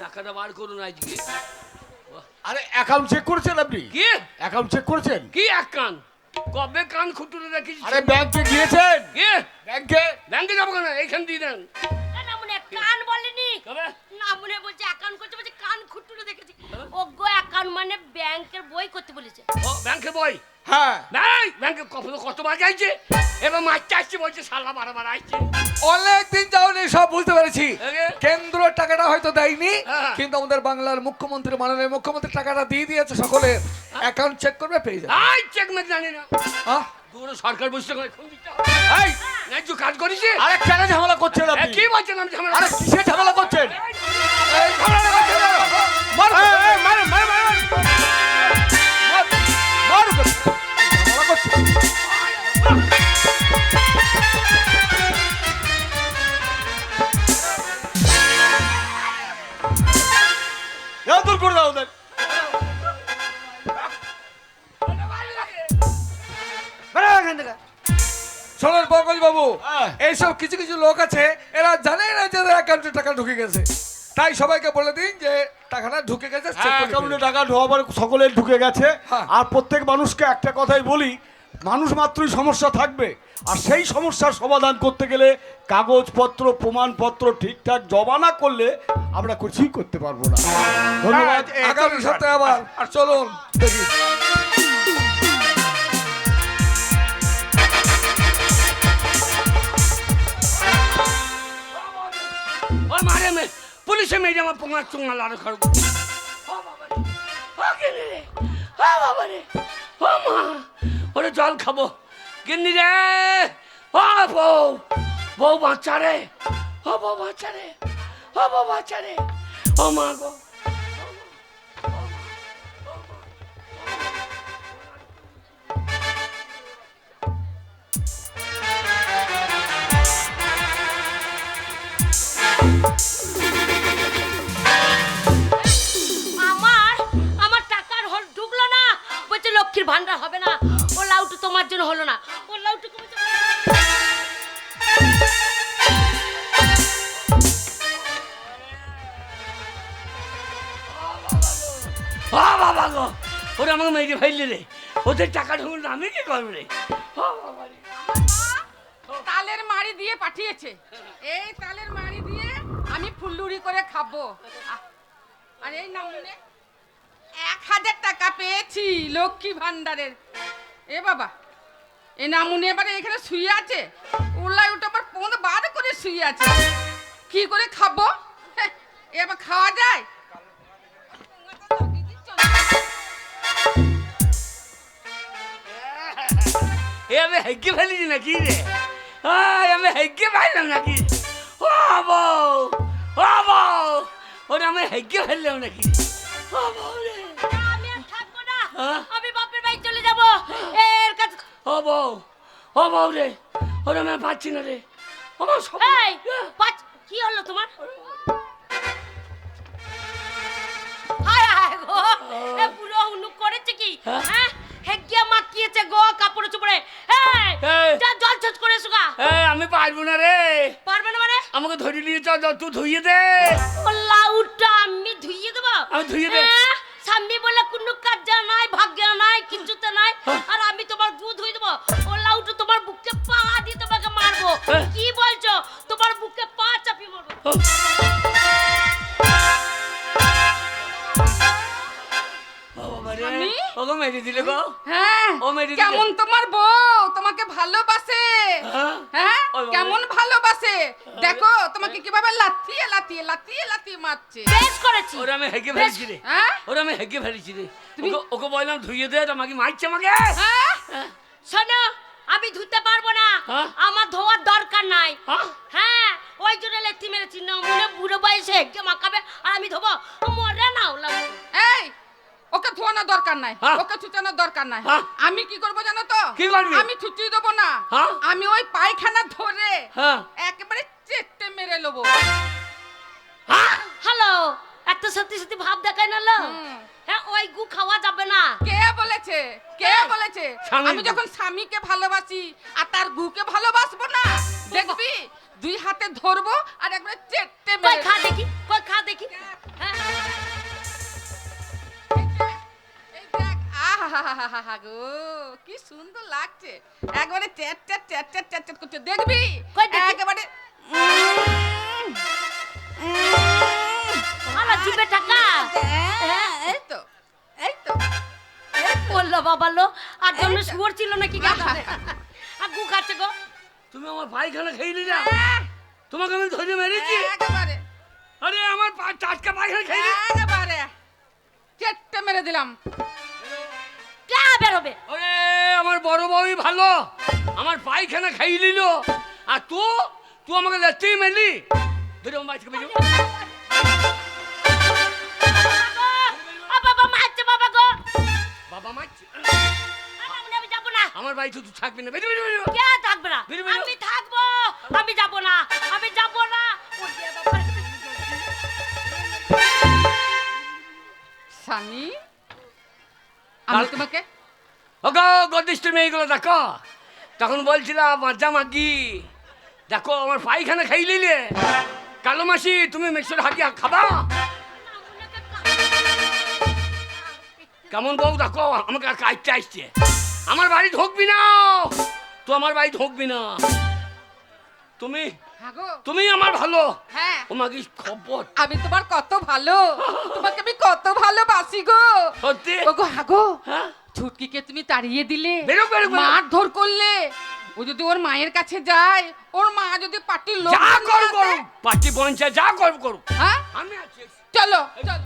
টাকাটা বার করুন আজকে। আরে অ্যাকাউন্ট চেক করেছেন আপনি? কি অ্যাকাউন্ট চেক করেছেন? কি এক কান, কবে কান খুঁটুরে রেখেছি? আরে ব্যাংকে গিয়েছেন? কি ব্যাংকে? ব্যাংকে যাবো কেন, এইখান দিয়ে দেন। না মনে কান বলেনি, কবে না মনে বলছে অ্যাকাউন্ট করতে বলছে, কান খুঁটুরে দেখেছি। ও গো অ্যাকাউন্ট মানে ব্যাংকের বই করতে বলেছে। ও ব্যাংকে বই, হ্যাঁ ব্যাংকে কতবার যাইছে, এবার মারতে আসছে, বলছে শালা বারবার আসছে। অনেক দিন যাওনি, সব বুঝতে পেরেছি। আগে? কেন্দ্র টাকাটা হয়তো দেয়নি, হ্যাঁ। কিন্তু আমাদের বাংলার মুখ্যমন্ত্রী, মাননীয় মুখ্যমন্ত্রী টাকাটা দিয়ে দিয়েছে, সকলের অ্যাকাউন্ট চেক করবে, পেয়ে যাবে। আই চেক মেক জানি না, আহ, পুরো সরকার বসে খুন দিতে হবে। এই, ন্যায্য কাজ করেছি। আরে কেন ঝামেলা করছেন এ, আপনি? কি বলছেন আমি ঝামেলা? আরে কিসের ঝামেলা করছেন? এই ঝামেলা করছে না। মার, এই, এই, মার, মার, মার, মার। মার, মার। ঝামেলা করছেন? এ, দূর করে দাও ওদের। বেরো এখান থেকে। শোনেন পঙ্কজ বাবু, হ্যাঁ। এইসব কিছু কিছু লোক আছে, এরা জানে না যে অ্যাকাউন্টে টাকা ঢুকে গেছে, তাই সবাইকে বলে দিন যে টাকাটা ঢুকে গেছে, check হ্যাঁ, করে অ্যাকাউন্টে ফেলুন। টাকা ঢোকাবার সকলের ঢুকে গেছে। হ্যাঁ। আর প্রত্যেক মানুষকে একটা কথাই বলি, মানুষ মাত্রই সমস্যা থাকবে, আর সেই সমস্যার সমাধান করতে গেলে কাগজপত্র প্রমাণপত্র ঠিকঠাক জমা না করলে আমরা কিছুই করতে পারবো না। ধন্যবাদ। আগামী সপ্তাহে আবার চলুন দেখি। ও মারে মে পুলিশে মেরে আমার পোঙা চুঙা লাড়ো খাড়ো ও বাবা রে ও গিন্নি রে ও বাবা রে ও মা ওরে জল খাবো গিন্নি রে ও বউ বউ বাচ্চা রে ও বউ বাচ্চা রে ও বউ বাচ্চা রে ও মা গো আমার টাকার হল ঢুকলো না, বলছে লক্ষ্মীর ভান্ডার হবে না। ও লাউটু তোমার জন্য হলো না, ও লাউটু ও বাবা গো ওরে আমাকে মেরে ফেললি রে, ওদের টাকা ঢুকলো না, আমি কি করবো রে ও বাবা রে। তালের মাড়ি দিয়ে পাঠিয়েছে, এই তালের মাড়ি দিয়ে আমি ফুলুরি করে খাবো। আর এই নামুনে 1000 টাকা পেয়েছি লক্ষ্মী ভান্ডারের। এ বাবা এ নামুনে এবারে এখানে শুয়ে আছে, উল্লাই উঠে আবার পোঁদ বার করে শুয়ে আছে, কি করে খাবো? এবার খাওয়া যায়? এ আমি হেগে ফেলেছি নাকি রে, আমি হেগে পাইলাম নাকি? ও বউ ও বউ ওরে আমি হেগে ফেললাম নাকি? ও বউ রে আমি আর থাকবো না, হ্যাঁ? আমি বাপের বাড়ি চলে যাব। এর কাছে ও বউ রে ওরে আমি আর পাচ্ছি না রে আমার সব এই কি হলো তোমার? হায় হায় গো, এ পুরো উনুক করেছে কি? হ্যাঁ হেগিয়া মাখিয়েছে গো কাপড়ে চোপড়ে। এই। যা জল ছচ করে সুগা। আমি পারবো না রে, পারবে না মানে? আমাকে ধরে নিয়ে চল, তুই ধুইয়ে দে। ও লাউটা আমি ধুইয়ে দেবো? আমি ধুইয়ে দে। স্বামী বলে কোনো কাজ নাই, ভাগ্য নাই, কিছুতে নাই, আর আমি তোমার গু ধুই দেবো? ও লাউটা তোমার বুকে পা দিয়ে তোমাকে মারবো। কি বলছো? তোমার বুকে পা চাপিয়ে মারবো। আমি? ওকে মেরে দিলে গো। হ্যাঁ ও মেরে দিলে। কেমন তোমার বউ তোমাকে ভালোবাসে? হ্যাঁ? হ্যাঁ ওই বাবা। কেমন ভালোবাসে দেখো, তোমাকে কিভাবে লাথিয়ে লাথিয়ে লাথিয়ে লাথিয়ে মারছে। বেশ করেছি। ওরে আমি হেগে ফেলেছি রে, হ্যাঁ ওরে আমি হেগে ফেলেছি রে। ওকে বললাম ধুইয়ে দে, আমাকে মারছে আমাকে। হ্যাঁ শোনো, আমি ধুতে পারবো না, হ্যাঁ? আমার ধোয়ার দরকার নাই। হ্যাঁ? হ্যাঁ ওই জন্য লেথি মেরেছি না, মনে বুড়ো বয়সে হেগে মাখাবে আর আমি ধোবো? মরে না ওলা। এই ওকে ধোয়ানোর দরকার নাই, হ্যাঁ? ওকে ছুটানোর দরকার নাই। হ্যাঁ? আমি কি করবো জানো তো? কি করবি? আমি ছুটিয়ে দেবো না, হ্যাঁ? আমি ওই পায়খানা ধরে হ্যাঁ? একেবারে চেটে মেরে নেবো। হ্যালো, এত সত্যি সত্যি ভাব দেখায় না লো? হ্যাঁ ওই গু খাওয়া যাবে না। কে বলেছে? কে বলেছে? স্বামী। আমি যখন স্বামীকে ভালোবাসি আর তার গুকে ভালোবাসবো না? দেখবি দুই হাতে ধরবো আর একবারে চেটে কই মেরে খা দেখি, কই খা দেখি। হ্যাঁ এই দেখ, আহাহাহাহা গো, কি সুন্দর লাগছে, একবারে chat chat chat chat chat chat করছে, দেখবি কই দেখি? একেবারে আমার জিভে টাকা। এই তো এই তো বললো বাবা লো, আর জন্য শুয়োর ছিল নাকি গাছে? আর গু খাচ্ছে গো। তুমি আমার পায়খানা খেয়ে নিলে, তোমাকে আমি ধরে মেরেছি। একেবারে আরে আমার টাটকা পায়খানা খেয়ে একেবারে চেটে মেরে দিলাম। কে বেরোবে? ওরে আমার বড় বউই ভালো, আমার পায়খানা খাইয়ে নিল, আর তুই আমাকে লেতেই মেলি। বেরো আমার বাড়ি থেকে বেরো। বাবা মারছে বাবা গো। বাবা মারছে? আমি যাবো না। আমার বাড়ি তুই থাকবি না, বেরো বেরো বেরো। কে থাকবে না? বেরো, বেরো। আমি থাকবো, আমি যাবো না, আমি যাবো না। ও যে বাবা। স্বামী আমি তোমাকে ওগো গদিষ্ঠ মেয়েগুলো দেখো, তখন বলছিলাম মাজা মাগি, দেখো আমার পায়খানা খাই নিলে। কালো মাসি তুমি মিক্সর হাতিয়া খাবা? কেমন বউ দেখো, আমাকে কাটতে আসছে। আমার বাড়ি ঢুকবি না, তুই আমার বাড়ি ঢুকবি না। তুমি হাগো তুমি আমার ভালো, হ্যাঁ তোমাকে খবর আমি তোমার কত ভালো, তোমাকে আমি কত ভালোবাসি গো। সত্যি। ওগো হাগো হ্যাঁ ছুটকিকে তুমি তাড়িয়ে দিলে, বেরো, বেরো, বেরো। মারধর করলে। ও যদি ওর মায়ের কাছে যায়, ওর মা যদি পার্টির লোক যা করো করো, পার্টি পঞ্চায়েত যা করো করো, হ্যাঁ আমি আছি। চলো চলো।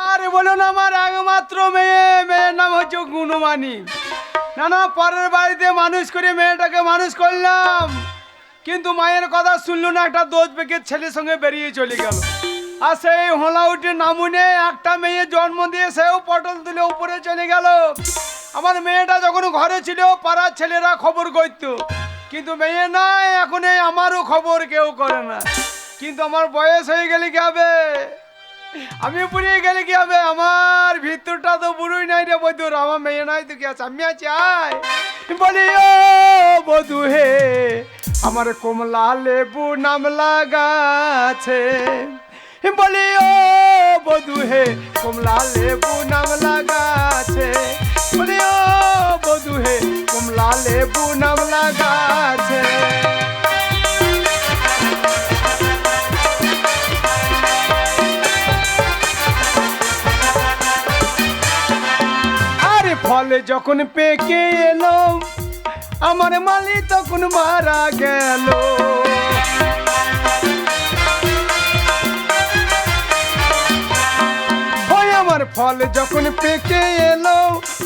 আরে বলো না, আমার একমাত্র মেয়ের নাম হচ্ছে গুণমানি। না না, পরের বাড়িতে মানুষ করে মেয়েটাকে মানুষ করলাম, কিন্তু মায়ের কথা শুনলো না, একটা দোষ বেকের ছেলের সঙ্গে বেরিয়ে চলে গেল। আর সেই হোলাউটে নামুনে একটা মেয়ে জন্ম দিয়ে সেও পটল তুলে উপরে চলে গেল। আমার মেয়েটা যখন ঘরে ছিল পাড়ার ছেলেরা খবর করত, কিন্তু মেয়ে নাই, এখন এই আমারও খবর কেউ করে না। কিন্তু আমার বয়স হয়ে গেলে কি হবে, আমি পুড়িয়ে গেলে কি হবে, আমার ভিতরটা তো বুড়োই নাই রে বধুর, আমার মেয়ে নাই তো কি আছে, আমি আছি। আয় বলি ও বধু হে, আমার কমলা লেবু নাম লাগাছে। বলি ও বধু হে, কমলা লেবু নাম লাগাছে। বলি ও বধু হে, কমলা লেবু নাম লাগাছে। ফলে যখন পেকে এলো, আমার মালি তখন মারা গেল। ওই আমার ফল যখন পেকে এলো,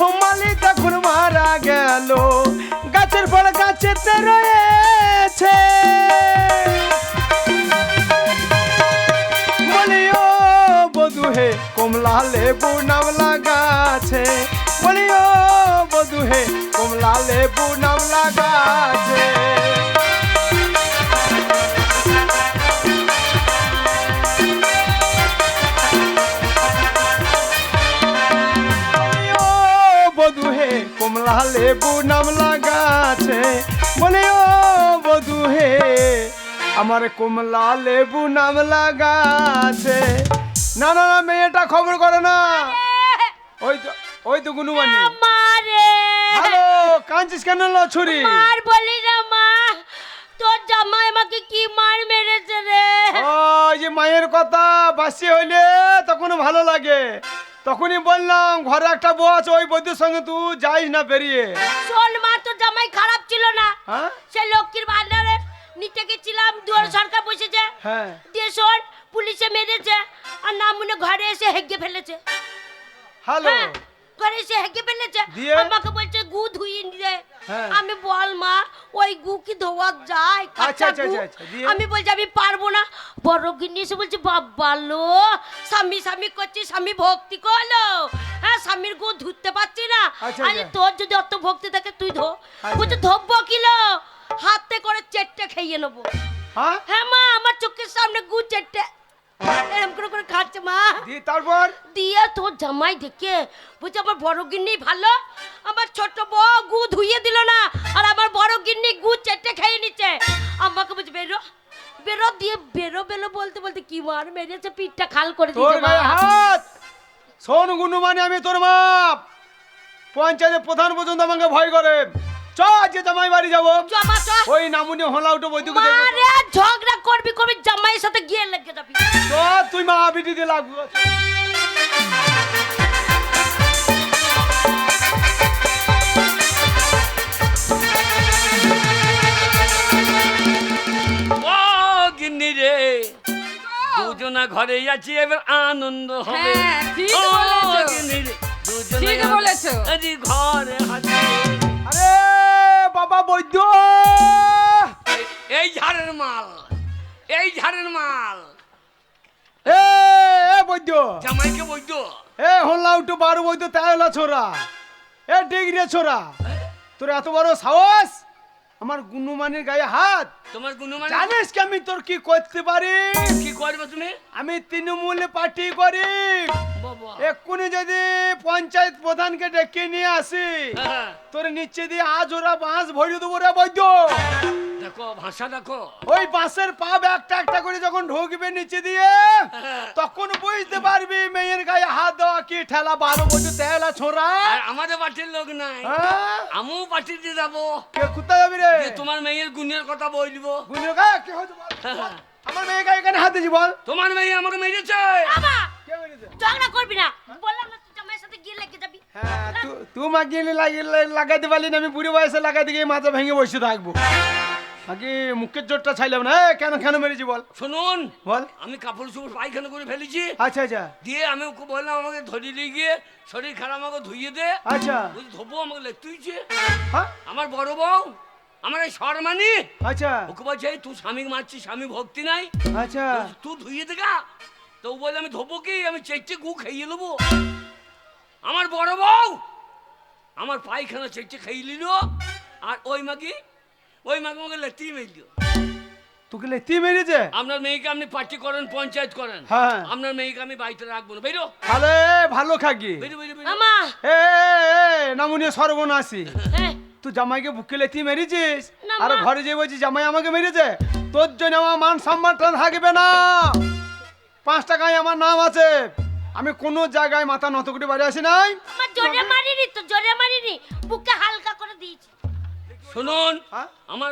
ও মালি তখন মারা গেল। গাছের ফল গাছেতে রয়েছে, বলি ও বধু হে, কমলা লেবু নাম লাগাছে। বলি ও বধু হে, কমলা লেবু নাম লাগাছে। বলি ও বধু হে, কমলা লেবু নাম লাগাছে। বলি ও বধু হে, আমার কমলা লেবু নাম লাগাছে। না না না, মেয়েটা খবর করে না। ওই তো গুনুমানি। মারে হ্যালো, কাঁদছিস কেন ছুরি? মার বলি না মা, তোর জামাই আমাকে কি মার মেরেছে রে। ওই যে মায়ের কথা বাসি হইলে তখন ভালো লাগে, তখনই বললাম ঘরে একটা বউ আছে, ওই বৌদির সঙ্গে তুই যাইস না বেরিয়ে। শোন মা, তোর জামাই খারাপ ছিল না, হ্যাঁ সে লক্ষ্মীর ভান্ডারে নিতে গেছিলাম, দুয়ার সরকার বসেছে, হ্যাঁ দিয়ে শোন পুলিশে মেরেছে, আর না মনে ঘরে এসে হেগে ফেলেছে। হ্যালো, হ্যাঁ, ঘরে এসে হেগে ফেলেছে, দিয়ে? আমাকে বলছে গু ধুইয়ে নিয়ে। হ্যাঁ। আমি বল মা, ওই গু কি ধোয়া যায়? আচ্ছা, কাঁচা আচ্ছা, গু। আচ্ছা, দিয়ে? আমি বলছি আমি পারবো না। বড় গিন্নি এসে বলছে বাবা লো, স্বামী স্বামী করছি, স্বামী ভক্তি করলো, হ্যাঁ স্বামীর গু ধুতে পারছি না। আচ্ছা, আরে আচ্ছা। তোর যদি অত ভক্তি থাকে তুই ধো। আচ্ছা। বলছে ধোবো কিলো, হাতে করে চেটে খেয়ে নেবো। হ্যাঁ হ্যাঁ মা, আমার চোখের সামনে গু চেটে এরকম করে খাচ্ছে মা। দিয়ে তারপর দিয়ে তোর জামাই দেখে বলছে আমার বড় গিন্নি ভালো, আমার ছোট বউ গু ধুইয়ে দিল না, আর আমার বড় গিন্নি গু চেটে খেয়ে নিচ্ছে। আমাকে বলছে বেরো বেরো, দিয়ে বেরো বেরো বলতে বলতে কি মার মেরেছে, পিঠটা খাল করে তোর দিয়েছে মা। গায়ে হাত। শোন গুনুমানি, আমি তোর বাপ, পঞ্চায়েতের প্রধান পর্যন্ত আমাকে ভয় করে। চ আজকে জামাই বাড়ি যাবো, জমা চ। ওই নামুনি হলা উঠো বৈদ্যুকে দেখবো। মারে ঝগড়া করবি করবি, জামাইয়ের সাথে গিয়ে লেগে যাবি। তো তুই মা বিটি দিয়ে লাগবো। ও গিন্নি রে, দুজনা ঘরে আছি, এবার আনন্দ হবে। হ্যাঁ, ঠিক ও বলেছো। গিন্নি রে, দুজনা ঠিক বলেছো। আছি ঘরে আছি। আরে বাবা বৈদ্য, এই ঝাড়ের মাল, এই ঝাড়ের মাল। এ বৈদ্য, জামাইকে বৈদ্য, এ হল্লা উঠো বারো বৈদ্য, তাই হলা ছোরা, এ ডিগ্রি ছোরা, তোর এত বড় সাহস আমার গুনুমানির গায়ে হাত। তোমার গুণমান জানিস কি আমি তোর কি করতে পারি? কি করবে তুমি? আমি তৃণমূল পার্টি করি। বাবা এক্ষুনি যদি পঞ্চায়েত প্রধানকে ডেকে নিয়ে আসি, হ্যাঁ, তোর নিচে দিয়ে আজ ওরা বাঁশ ভরিয়ে দেবো রে বৈদ্য। কো ভাষা দেখো। ওই বাঁশের পাব একটা একটা করে যখন ঢুকবে নিচে দিয়ে তখন বুঝতে পারবি মেয়ের গায়ে হাত দেওয়া কি ঠেলা 12 বছর তেলা ছোড়া। আর আমাদের পার্টির লোক নাই, হ্যাঁ? আমিও পার্টিতে যাবো। কে কোথায় যাবি রে? যে তোমার মেয়ের গুণের কথা বলবো। গুণের গায়ে কি হয়েছে বল? আমার মেয়ে গায়ে কেন হাত দিয়েছি বল? তোমার মেয়ে আমাকে মেরেছে। বাবা কে মেরেছে? ঝগড়া করবি না, বললাম না তুই জামাইয়ের সাথে গিয়ে লেগে যাবি। হ্যাঁ তুই মাগিয়ে লাগাইতে পারলি না, আমি বুড়ি বয়সে লাগাইতে গিয়ে মাথা ভেঙে বসে থাকবো। আগে মুখের জোরটা ছাইলাম না। কেন কেন মেরেছি বল? শুনুন, বল। আমি কাপড় চোপড় পায়খানা করে ফেলেছি। আচ্ছা আচ্ছা দিয়ে আমি ওকে বললাম আমাকে ধরিয়ে নিয়ে গিয়ে শরীর খারাপ আমাকে ধুইয়ে দে। আচ্ছা বুঝি ধোবো আমাকে লেখতে হয়েছে। হ্যাঁ আমার বড় বউ আমার এই শর্মানি আচ্ছা ওকে বলছে এই তুই স্বামী মারছিস, স্বামী ভক্তি নাই, আচ্ছা তুই ধুইয়ে দেখা। তো ও বলে আমি ধোবো কি, আমি চেটে গু খাইয়ে নেবো। আমার বড় বউ আমার পায়খানা চেটে খাইয়ে নিল। আর ওই মাকে আমাকে লেতেই মেরল। তোকে লেতি মেরেছে? আপনার মেয়েকে আপনি পার্টি করেন, পঞ্চায়েত করেন, হ্যাঁ। আপনার মেয়েকে আমি বাড়িতে রাখবো না। বেরো তাহলে ভালো খাগি। বেরো বেরো বেরো। আমা এ নামুনিয়া সর্বনাশী, হ্যাঁ তুই জামাইকে বুকে লেতি মেরেছিস না, আর মা। ঘরে যে বলছিস জামাই আমাকে মেরেছে? তোর জন্য আমার মান সম্মানটা থাকবে না। 5 টাকায় আমার নাম আছে। আমি কোনো জায়গায় মাথা নত করে বাড়ি আসি নাই। আমার জোরে মারিনি তো, জোরে মারিনি, বুকে হালকা করে দিয়েছি। শুনুন, হ্যাঁ? আমার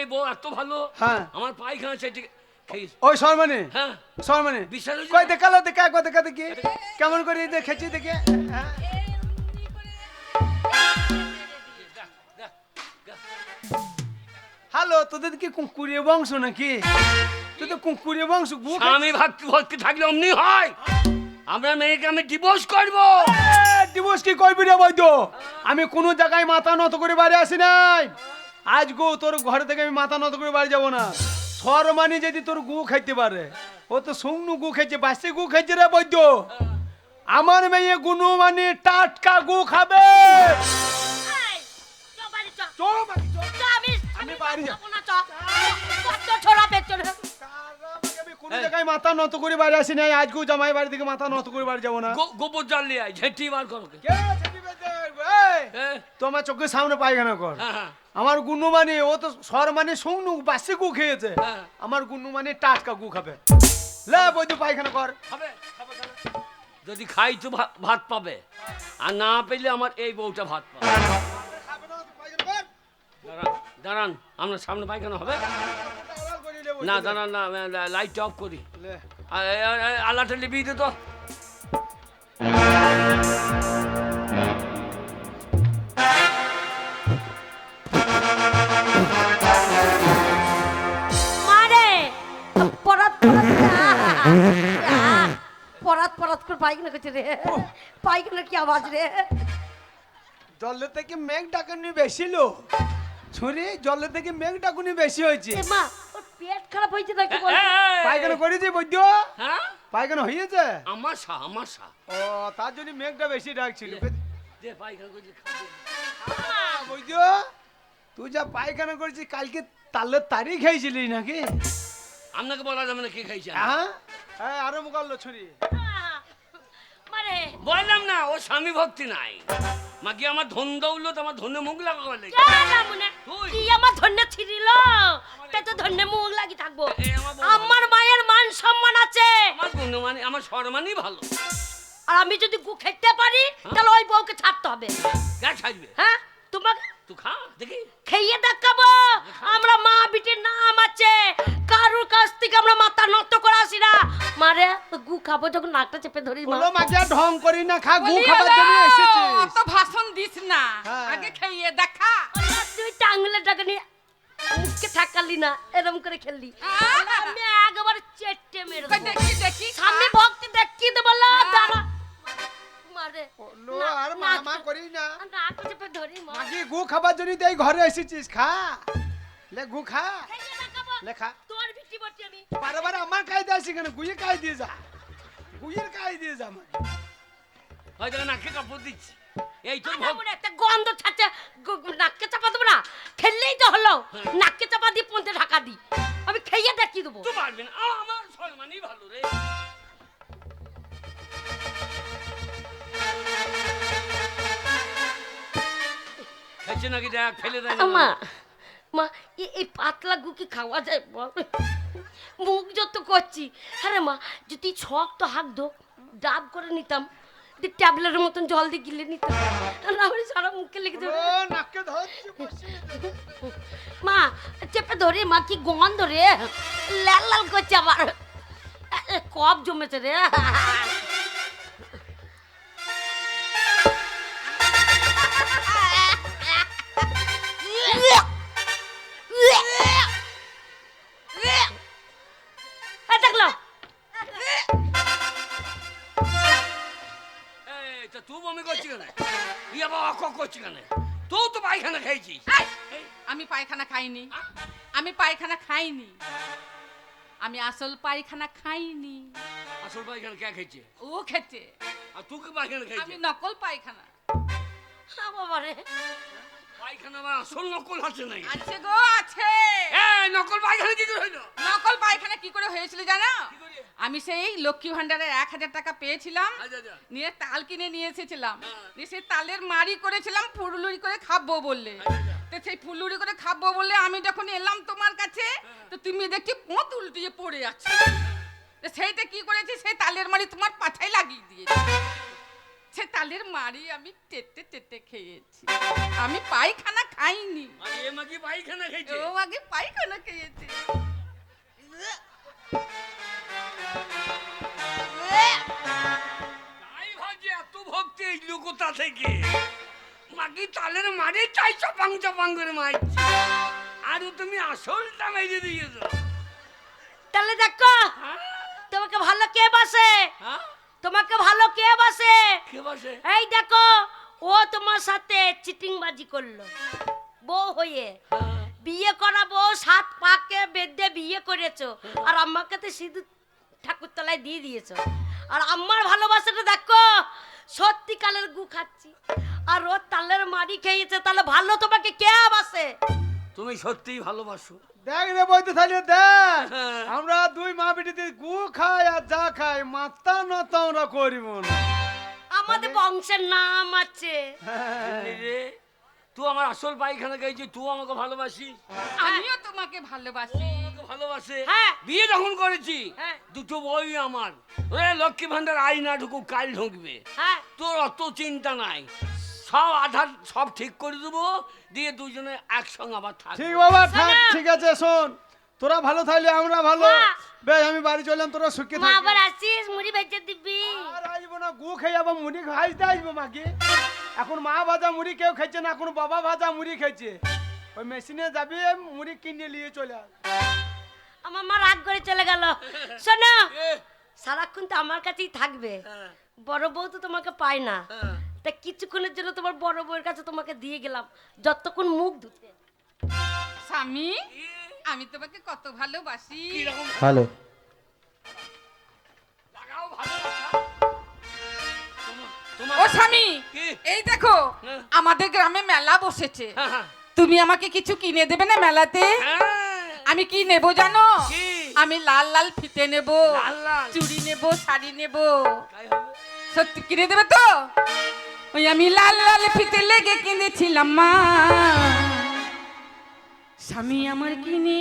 এই বউ এত ভালো, হ্যাঁ। আমার পায়খানা চেটে খেয়েছে। ওই শর্মানি হ্যাঁ শর্মানি বিশ্বাস হয়েছে? কই দেখালো দেখা একবার দেখা দেখি কেমন করে দেখেছি দেখে। হ্যাঁ? হ্যালো, তোদের কি কুকুরিয়া বংশ নাকি? তোদের কুকুরিয়া বংশ স্বামী ভক্তি থাকলে অমনি হয়। আপনার মেয়েকে আমি ডিভোর্স করবো। ডিভোর্স কি করবি রে বৈদ্য? আমি কোনো জায়গায় মাথা নত করে বাড়ি আসি নাই। আজ গো তোর ঘরে থেকে আমি মাথা নত করে বাড়ি যাবো না। শর্মানি যদি তোর গু খাইতে পারে, ও তো শুকনো গু খাইছে, বাসি গু খাইছে রে বৈদ্য। আমার মেয়ে গুনু মানে টাটকা গু খাবে। এই, চ বাড়ি চ। চো বাড়ি চো। চ, আমি বাড়ি যাব। যাবো না, চ। কত ছোড়া পেছনে। আমি কোনো জায়গায় মাথা নত করে বাড়ি আসি নাই। আজ গো জামাই বাড়ি থেকে মাথা নত করে বাড়ি যাবো না। গোবর জল নিয়ে আয়, ঝেঁটি বার করো। কে ছেটি বেঁধে? এই, তোমার চোখের সামনে পায়খানা কর। হ্যাঁ। আমার গুনু মানে ও তো সর মানে শুকনো বাসি গু খেয়েছে। হ্যাঁ। আমার গুনু মানে টাটকা গু খাবে। লে বৈদ্য পায়খানা কর। খাবে? যদি খাই তো ভাত পাবে, আর না পেলে আমার এই বউটা ভাত পাবে। দাঁড়ান, আপনার সামনে পায়খানা হবে না? দাঁড়ান না, লাইট অফ করি। আল্লাহটা লিবিয়ে দে তো। মারে পরাত পরাত করে পায়খানা করছে রে। পায়খানা কি আওয়াজ রে? জলের থেকে মেঘ ডাকুনি বেশি লো ছুরি, জলের থেকে মেঘ ডাকুনি বেশি হয়েছে। এ মা, ওর পেট খারাপ হয়েছে নাকি বল? পায়খানা করেছি বৈদ্য? হ্যাঁ, পায়খানা হয়েছে? আমার সা ও তার জন্য মেঘটা বেশি ডাকছিল। যে পায়খানা করছে খাবে। বৈদ্য তুই যা পায়খানা করেছিস কালকে তালের তারিখ খেয়েছিলি নাকি? আপনাকে বলা যাবে না কে খাইছে। হ্যাঁ হ্যাঁ, আরো মুখাল্লো ছুরি। মারে বললাম না ও স্বামী ভক্তি নাই। মাকে আমার ধন দৌলত, আমার ধনে মুখ লাগালে। তুই? কি আমার ধন্য ছিড়িল, তে তো ধন্য মুখ লাগি থাকবো। এ আমার বউ আমার মায়ের মান সম্মান আছে। আমার গুণমানি, আমার সম্মানই ভালো। আর আমি যদি গু খেতে পারি তাহলে ওই বউকে ছাড়তে হবে। গা ছাড়বে? হ্যাঁ, তোমাকে তুই খা দেখি। খেয়ে দেখাবো। আমরা মা বিটির নাম আছে, কারুর কাছ থেকে আমরা মাথা নত করে আসি না। মারে গু খাবো যখন নাকটা চেপে ধরি মা। বলো মাকে আর ঢং করি না, খা গু বলি খাবার হলো, জন্য এসেছিস। অত ভাষণ দিস না, হ্যাঁ। আগে খাইয়ে দেখা। ওরা তুই টাঙ্গুলেটাকে নিয়ে মুখকে থাকালি না, এরম করে খেললি। আমি একবার চেটে মেরে কই দেবো। দেখি দেখি সামনে ভক্তি দেখিয়ে দেবো। দাঁড়া মারে লো আর মামা করি না। নাক চেপে ধরি মা। মাকে গু খাবার জন্য তো এই ঘরে এসেছিস, খা লে গু খা। খেয়ে দেখাবো। লে খা। তোর বিটি বটি আমি। বারবার আমার কায়দা আসি কেন? গুইয়ের কায় দিয়ে যা, গুইয়ের কায় দিয়ে যা আমার। হয়তো নাকে কাপড় দিচ্ছি। এই তোর আমার মনে একটা গন্ধ ছাড়ছে, নাককে চাপা দেবো না? খেললেই তো হলো, নাককে চাপা দিয়ে পন্থে ঢাকা দি। আমি খেয়ে দেখিয়ে দেবো। তুই পারবি না, আমার সম্মানই ভালো রে। খাইছে নাকি দেখ, ফেলে দেয় না। আমা মা এই পাতলা গু কি খাওয়া যায় বল? মুখ যত করছি। হ্যাঁ মা, যদি শক্ত হাত দো ডাব করে নিতাম, ট্যাবলেটের মতন জল দিয়ে গিলে নিতাম, আমার সারা মুখে লেগে যাবে। ও নাকে ধরছে বসে। মা চেপে ধরে, মা কি গন্ধ রে, লাল লাল করছে আবার, কফ জমেছে রে। দেখলো এই তা তুই বমি করছি কেন? ইয়া বাবা কক করছি কেন? তুই তো পায়খানা খেয়েছিস। আমি পায়খানা খাইনি, আমি পায়খানা খাইনি, আমি আসল পায়খানা খাইনি। আসল পায়খানা কে খেয়েছে? ও খেতে, আর তুই কি পায়খানা আমি খেয়েছিস? নকল পায়খানা। বাবা রে, পায়খানা আমার আসল নকল আছে নাই। আছে গো আছে। এই নকল পায়খানা কি করে হইলো? নকল পায়খানা কি করে হয়েছিল জানো? কি করে? আমি সেই লক্ষ্মী ভান্ডারের 1000 টাকা পেয়েছিলাম, আচ্ছা আচ্ছা। নিয়ে তাল কিনে নিয়ে এসেছিলাম, হ্যাঁ। দিয়ে সেই তালের মারি করেছিলাম ফুলুরি করে খাবো বললে। তো সেই ফুলুরি করে খাবো বলে আমি যখন এলাম তোমার কাছে, তো তুমি দেখছি পোঁত উল্টিয়ে পড়ে আছে। তো সেইটা কি করেছি, সেই তালের মারি তোমার পাছায় লাগিয়ে দিয়েছি। সে তালের মারি আমি টেটে টেটে খেয়েছি, আমি পায়খানা খাইনি। আর এ মাগি পায়খানা খেয়েছে? ও আগে পায়খানা খেয়েছে। তাই ভাবছি এত ভক্তি এই লোকতা থেকে মাগি তালের মারে চাই চপাং চপাং করে মারছি, আর তুমি আসলটা মেরে দিয়েছো। তাহলে দেখো হ্যাঁ? তোমাকে ভালো কে বাসে, হ্যাঁ? তোমাকে ভালো কে বাসে। কে বসে? এই দেখো, ও তোমার সাথে চিটিংবাজি করলো বউ হয়ে, বিয়ে করা বউ 7 পাকে বেঁধে বিয়ে করেছো, আর আম্মাকে তো সিঁদুর ঠাকুরতলায় দিয়ে দিয়েছো। আর আমার ভালোবাসাটা দেখো, সত্যিকালের গু খাচ্ছি, আর ও তালের মারি খেয়েছে, তাহলে ভালো তোমাকে কে বাসে? তুমি সত্যিই ভালোবাসো। দেখ রে বইতে থাকলে দেখ, হ্যাঁ। আমরা দুই মা বেটিতে গু খাই আর যা খাই মাথা নত আমরা করিব না। আমাদের বংশের নাম আছে। রে তুই আমার আসল পায়খানা খেয়েছিস, তুই আমাকে ভালোবাসিস? আমিও তোমাকে ভালোবাসি। আমাকে ভালোবাসে। হ্যাঁ। বিয়ে যখন করেছি হ্যাঁ। দুটো বই আমার, ওরে লক্ষ্মী ভান্ডার আই না ঢুকু কাল ঢুকবে, হ্যাঁ, তোর অত চিন্তা নাই, সব আধার সব ঠিক করে দেবো, দিয়ে দুজনে একসঙ্গে আবার থাকবো। ঠিক বাবা, থাক, শোনো। ঠিক আছে, শোন, তোরা ভালো থাকলে আমরা ভালো। মা। বেশ, আমি বাড়ি চললাম, তোরা সুখে মা থাকবি। আবার আসিস, মুড়ি ভেজে দিবি। আর আসবো না, গু খেয়ে যাবো, মুড়ি খাইতে আসবো মাকে। এখন মা ভাজা মুড়ি কেউ খাইছে না, এখন বাবা ভাজা মুড়ি খাইছে। ওই মেশিনে যাবি, মুড়ি কিনে নিয়ে চলে আস। আমার মা রাগ করে চলে গেল। শোনো, এ, সারাক্ষণ তো আমার কাছেই থাকবে, হ্যাঁ, বড় বউ তো তোমাকে পায় না, হ্যাঁ। তা কিছুক্ষণের জন্য তোমার বড় বউয়ের কাছে তোমাকে দিয়ে গেলাম, যতক্ষণ মুখ ধুতে। স্বামী, আমি তোমাকে কত ভালোবাসি। কিরকম হ্যালো, লাগাও ভালোবাসা? তোমার ও স্বামী, কি? এই দেখো হ্যাঁ। আমাদের গ্রামে মেলা বসেছে, হ্যাঁ, হ্যাঁ। তুমি আমাকে কিছু কিনে দেবে না মেলাতে? হ্যাঁ। আমি কি নেব জানো? কি? আমি লাল লাল ফিতে নেব, লাল লাল? চুড়ি নেব, শাড়ি নেব। তাই হবে? সত্যি কিনে দেবে তো? ওই আমি লাল লাল ফিতে লেগে কিনেছিলাম মা, স্বামী আমার কিনে